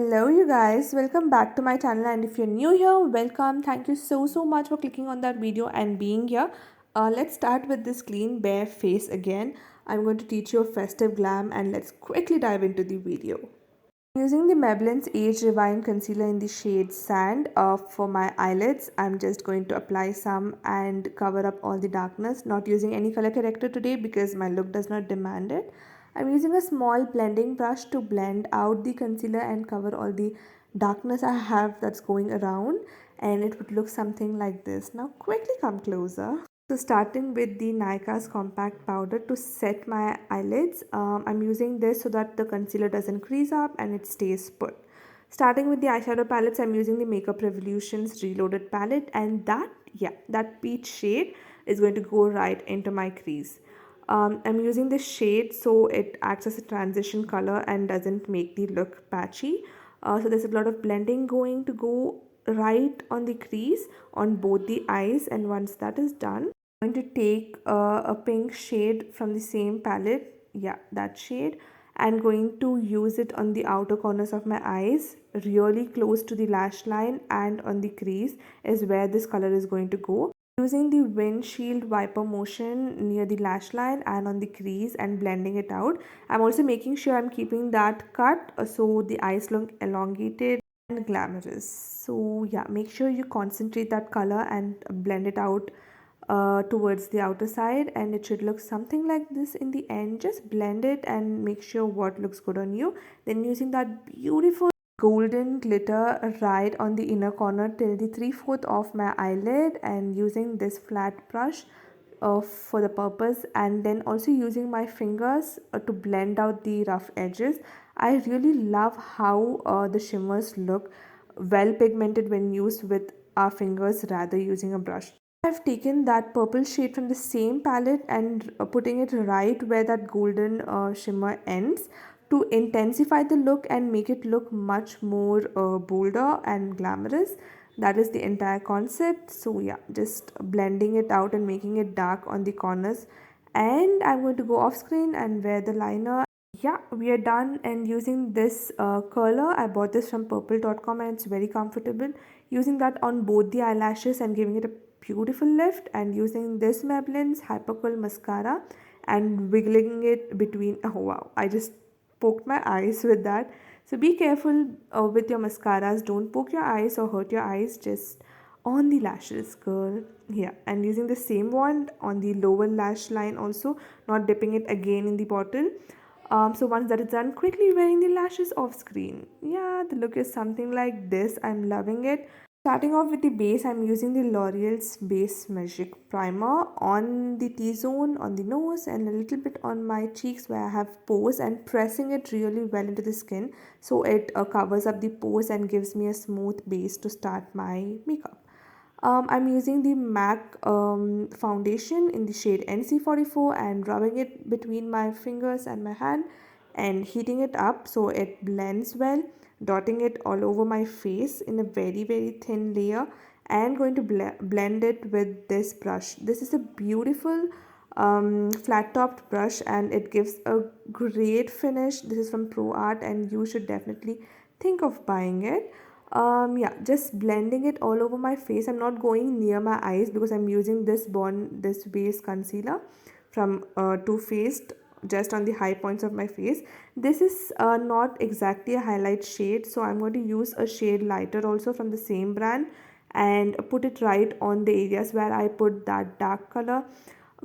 Hello, you guys. Welcome back to my channel. And if you're new here, welcome. Thank you so much for clicking on that video and being here. Let's start with this clean bare face again. I'm going to teach you a festive glam, and let's quickly dive into the video. Using the Maybelline's Age Rewind Concealer in the shade Sand for my eyelids. I'm just going to apply some and cover up all the darkness. Not using any color corrector today because my look does not demand it. I'm using a small blending brush to blend out the concealer and cover all the darkness I have that's going around, and it would look something like this. Now quickly come closer. So starting with the Nykaa's compact powder to set my eyelids, I'm using this so that the concealer doesn't crease up and it stays put. Starting with the eyeshadow palettes, I'm using the Makeup Revolution's Reloaded palette, and that peach shade is going to go right into my crease. I'm using this shade so it acts as a transition color and doesn't make the look patchy. So there's a lot of blending going to go right on the crease on both the eyes, and once that is done, I'm going to take a pink shade from the same palette, that shade, and going to use it on the outer corners of my eyes, really close to the lash line and on the crease is where this color is going to go. Using the windshield wiper motion near the lash line and on the crease and blending it out. I'm also making sure I'm keeping that cut so the eyes look elongated and glamorous. So yeah, make sure you concentrate that color and blend it out towards the outer side, and it should look something like this in the end. Just blend it and make sure what looks good on you. Then using that beautiful golden glitter right on the inner corner till the 3/4 of my eyelid, and using this flat brush for the purpose, and then also using my fingers to blend out the rough edges. I really love how the shimmers look well pigmented when used with our fingers rather using a brush. I've taken that purple shade from the same palette and putting it right where that golden shimmer ends to intensify the look and make it look much more bolder and glamorous. That is the entire concept. So yeah, just blending it out and making it dark on the corners. And I'm going to go off screen and wear the liner. Yeah, we are done, and using this curler, I bought this from purple.com and it's very comfortable. Using that on both the eyelashes and giving it a beautiful lift, and using this Maybelline's Hypercool mascara and wiggling it between. Oh wow, I just poked my eyes with that. So be careful with your mascaras. Don't poke your eyes or hurt your eyes, just on the lashes, girl. Yeah, and using the same wand on the lower lash line also, not dipping it again in the bottle. So once that is done, quickly wearing the lashes off screen. Yeah, the look is something like this. I'm loving it. Starting off with the base, I'm using the L'Oreal's Base Magic Primer on the T-zone, on the nose, and a little bit on my cheeks where I have pores, and pressing it really well into the skin so it covers up the pores and gives me a smooth base to start my makeup. I'm using the MAC foundation in the shade NC44 and rubbing it between my fingers and my hand and heating it up so it blends well, dotting it all over my face in a very thin layer, and going to blend it with this brush. This is a beautiful flat topped brush and it gives a great finish. This is from ProArt and you should definitely think of buying it. Yeah, just blending it all over my face. I'm not going near my eyes because I'm using this base concealer from Too Faced just on the high points of my face. This is not exactly a highlight shade, so I'm going to use a shade lighter also from the same brand and put it right on the areas where I put that dark color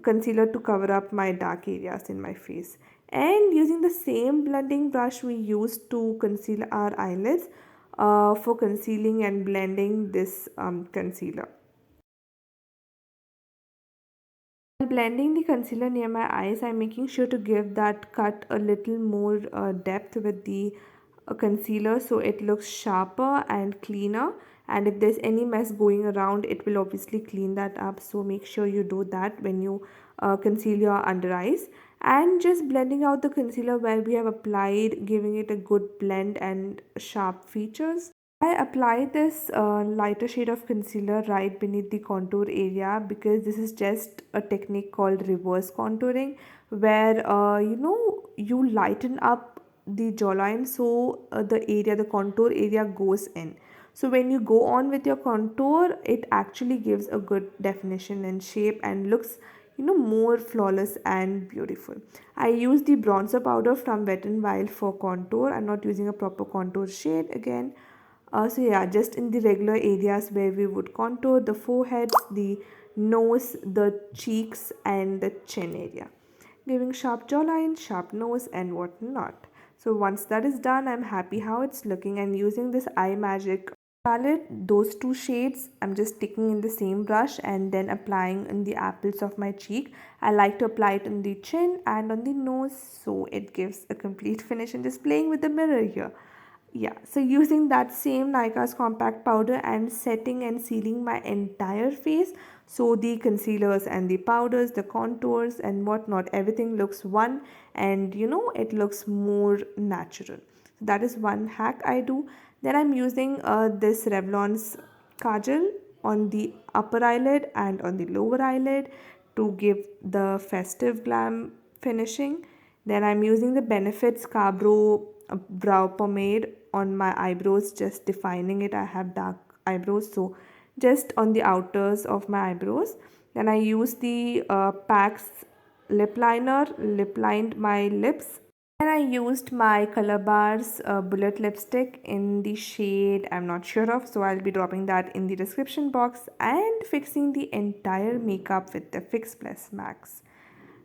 concealer to cover up my dark areas in my face. And using the same blending brush we used to conceal our eyelids for concealing and blending this concealer. While blending the concealer near my eyes, I'm making sure to give that cut a little more depth with the concealer so it looks sharper and cleaner. And if there's any mess going around, it will obviously clean that up. So make sure you do that when you conceal your under eyes. And just blending out the concealer where we have applied, giving it a good blend and sharp features. I apply this lighter shade of concealer right beneath the contour area because this is just a technique called reverse contouring where you lighten up the jawline, so the contour area goes in. So when you go on with your contour, it actually gives a good definition and shape and looks, more flawless and beautiful. I use the bronzer powder from Wet n Wild for contour. I'm not using a proper contour shade again. So yeah, just in the regular areas where we would contour the forehead, the nose, the cheeks, and the chin area, giving sharp jawline, sharp nose, and whatnot. So once that is done, I'm happy how it's looking, and using this Eye Magic palette, those two shades, I'm just sticking in the same brush and then applying in the apples of my cheek. I like to apply it on the chin and on the nose, so it gives a complete finish, and just playing with the mirror here. Yeah, so using that same Nykaa's compact powder and setting and sealing my entire face, so the concealers and the powders, the contours and whatnot, everything looks one, and it looks more natural. So that is one hack I do. Then I'm using this Revlon's kajal on the upper eyelid and on the lower eyelid to give the festive glam finishing. Then I'm using the Benefits Cabro brow pomade on my eyebrows, just defining it. I have dark eyebrows, so just on the outers of my eyebrows. Then I use the PAX lip liner, lip lined my lips. And I used my Color Bars bullet lipstick in the shade I'm not sure of, so I'll be dropping that in the description box, and fixing the entire makeup with the Fix Plus Max.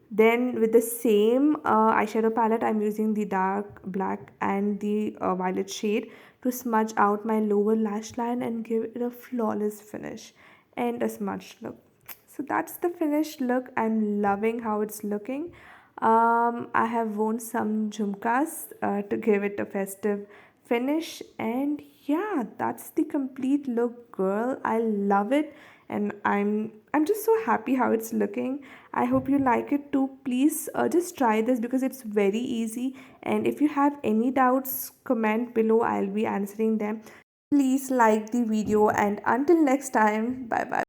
Then with the same eyeshadow palette, I'm using the dark black and the violet shade to smudge out my lower lash line and give it a flawless finish and a smudged look. So that's the finished look. I'm loving how it's looking. I have worn some jhumkas to give it a festive finish, and yeah, that's the complete look, girl. I love it, and I'm just so happy how it's looking. I hope you like it too. Please just try this because it's very easy, and if you have any doubts, comment below. I'll be answering them. Please like the video, and until next time, bye bye.